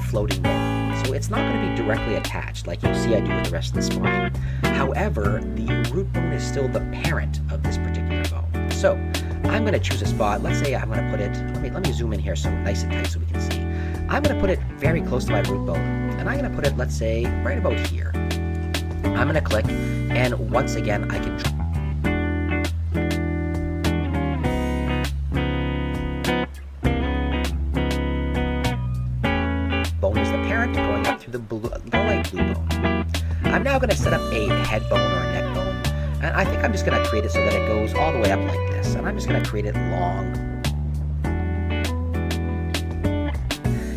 floating bone, so it's not going to be directly attached like you'll see I do with the rest of the spine. However, the root bone is still the parent of this particular bone. So I'm going to choose a spot. Let's say I'm going to put it, let me zoom in here so nice and tight so we can see. I'm going to put it very close to my root bone, and I'm going to put it, let's say, right about here. I'm going to click, and once again, I can bone is the parent going up through the light blue bone. I'm now going to set up a head bone or a neck bone, and I think I'm just going to create it so that it goes all the way up like this, and I'm just going to create it long.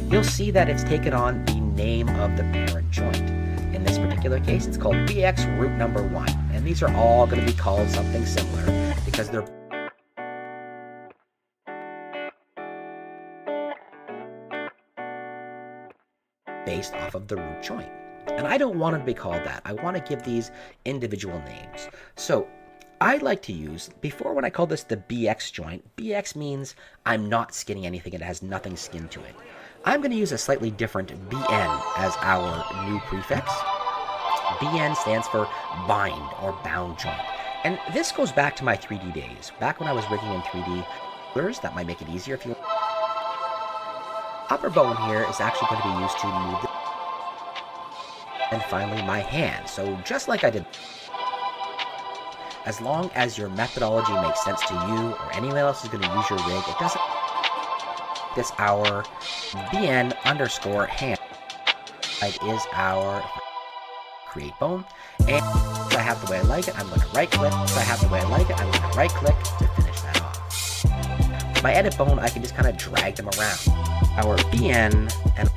You'll see that it's taken on the name of the parent joint. In this particular case, it's called BX root number 1, and these are all going to be called something similar because they're based off of the root joint. And I don't want it to be called that. I want to give these individual names. So I like to use, before when I call this the BX joint, BX means I'm not skinning anything, it has nothing skinned to it. I'm going to use a slightly different BN as our new prefix. BN stands for bind or bound joint. And this goes back to my 3D days. Back when I was rigging in 3D, that might make it easier if you... Upper bone here is actually going to be used to move the... And finally, my hand. So just like I did... As long as your methodology makes sense to you or anyone else is going to use your rig, it doesn't... This our BN underscore hand. It is our create bone. And if I have the way I like it, I'm going to right click. If I have the way I like it, I'm going to right click to finish that off. My edit bone, I can just kind of drag them around. Our BN, and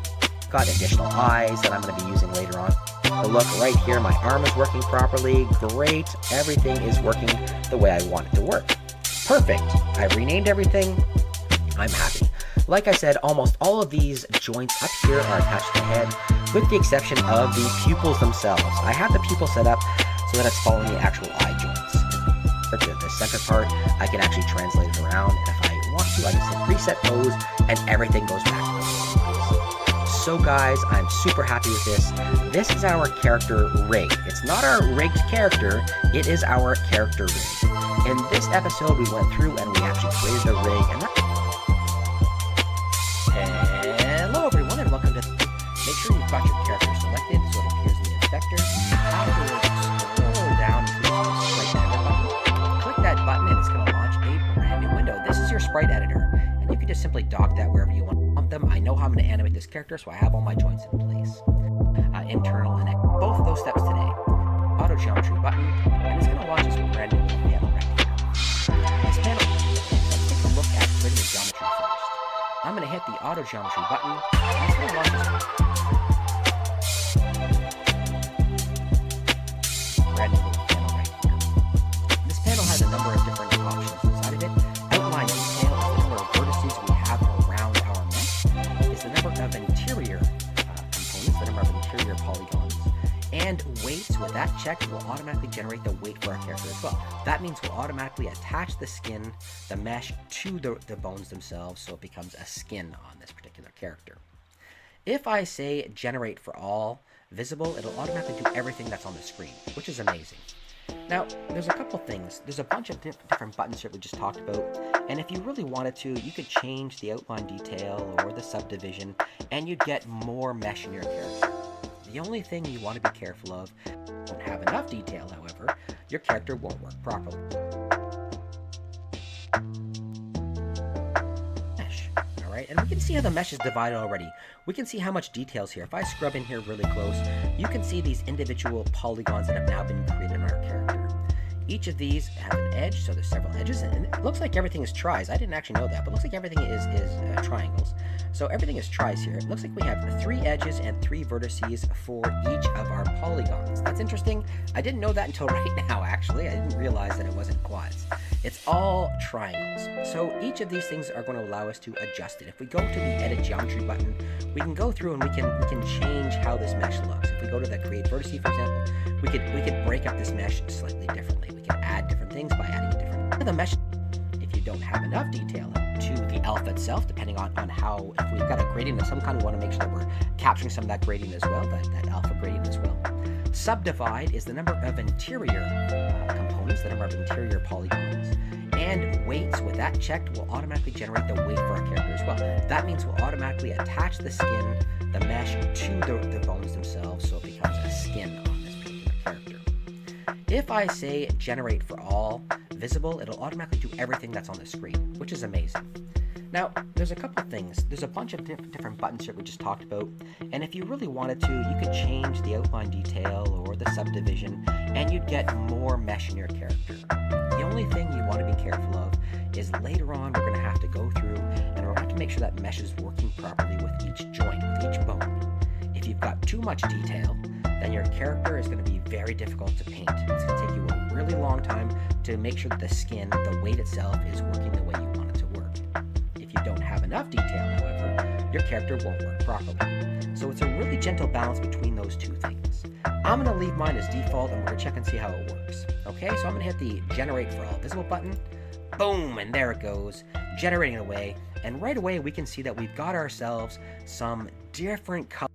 got additional eyes that I'm going to be using later on. So look right here, my arm is working properly. Great. Everything is working the way I want it to work. Perfect. I've renamed everything. I'm happy. Like I said, almost all of these joints up here are attached to the head, with the exception of the pupils themselves. I have the pupil set up so that it's following the actual eye joints. The center part, I can actually translate it around, and if I want to, I can say preset pose, and everything goes back to the So guys, I'm super happy with this. This is our character rig. It's not our rigged character, it is our character rig. In this episode, we went through and we actually created a rig, and hello everyone, and welcome to... Make sure you've got your character selected so it appears in the inspector. Afterwards, scroll down to the sprite editor button. Click that button and it's going to launch a brand new window. This is your sprite editor, and you can just simply dock that wherever you want them. I know how I'm going to animate this character, so I have all my joints in place. Internal and both of those steps today. Auto geometry button, and it's going to launch this brand new panel right here. This panel, let's take a look at creating the geometry first. I'm going to hit the auto geometry button, and it's going to launch this brand new little panel right here. This panel has a number of different options inside of it. Outline detail is the number of vertices we have around our mesh. It's the number of interior components, the number of interior polygons. And weights, with that checked, will automatically generate the weight for our character as well. That means we'll automatically attach the skin, the mesh, to the bones themselves, so it becomes a skin on this particular character. If I say generate for all visible, it'll automatically do everything that's on the screen, which is amazing. Now, there's a couple things. There's a bunch of different buttons here we just talked about, and if you really wanted to, you could change the outline detail or the subdivision, and you'd get more mesh in your character. The only thing you want to be careful of, don't have enough detail, however, your character won't work properly. Mesh. Alright, and we can see how the mesh is divided already. We can see how much details here. If I scrub in here really close, you can see these individual polygons that have now been created in our character. Each of these have an edge, so there's several edges, and it looks like everything is tris. I didn't actually know that, but it looks like everything is triangles. So everything is tris here. It looks like we have 3 edges and 3 vertices for each of our polygons. That's interesting. I didn't know that until right now, actually. I didn't realize that it wasn't quads. It's all triangles. So each of these things are going to allow us to adjust it. If we go to the Edit Geometry button, we can go through and we can change how this mesh looks. If we go to the Create Vertice, for example, we could break up this mesh slightly differently. We can add different things by adding a different... The mesh, if you don't have enough detail in it, to the alpha itself, depending on how, if we've got a gradient of some kind, we want to make sure that we're capturing some of that gradient as well, that alpha gradient as well. Subdivide is the number of interior components, the number of interior polygons. And weights, with that checked, will automatically generate the weight for our character as well. That means we'll automatically attach the skin, the mesh, to the bones themselves, so it becomes a skin on this particular character. If I say generate for all visible, it'll automatically do everything that's on the screen, which is amazing. Now, there's a couple things. There's a bunch of different buttons that we just talked about, and if you really wanted to, you could change the outline detail or the subdivision, and you'd get more mesh in your character. The only thing you want to be careful of is later on we're going to have to go through and we're going to have to make sure that mesh is working properly with each joint, with each bone. If you've got too much detail, then your character is going to be very difficult to paint. It's going to take you a really long time to make sure that the skin, the weight itself, is working the way you want it to work. If you don't have enough detail, however, your character won't work properly. So it's a really gentle balance between those two things. I'm going to leave mine as default, and we're going to check and see how it works. Okay, so I'm going to hit the Generate for All Visible button. Boom, and there it goes, generating away. And right away, we can see that we've got ourselves some different colors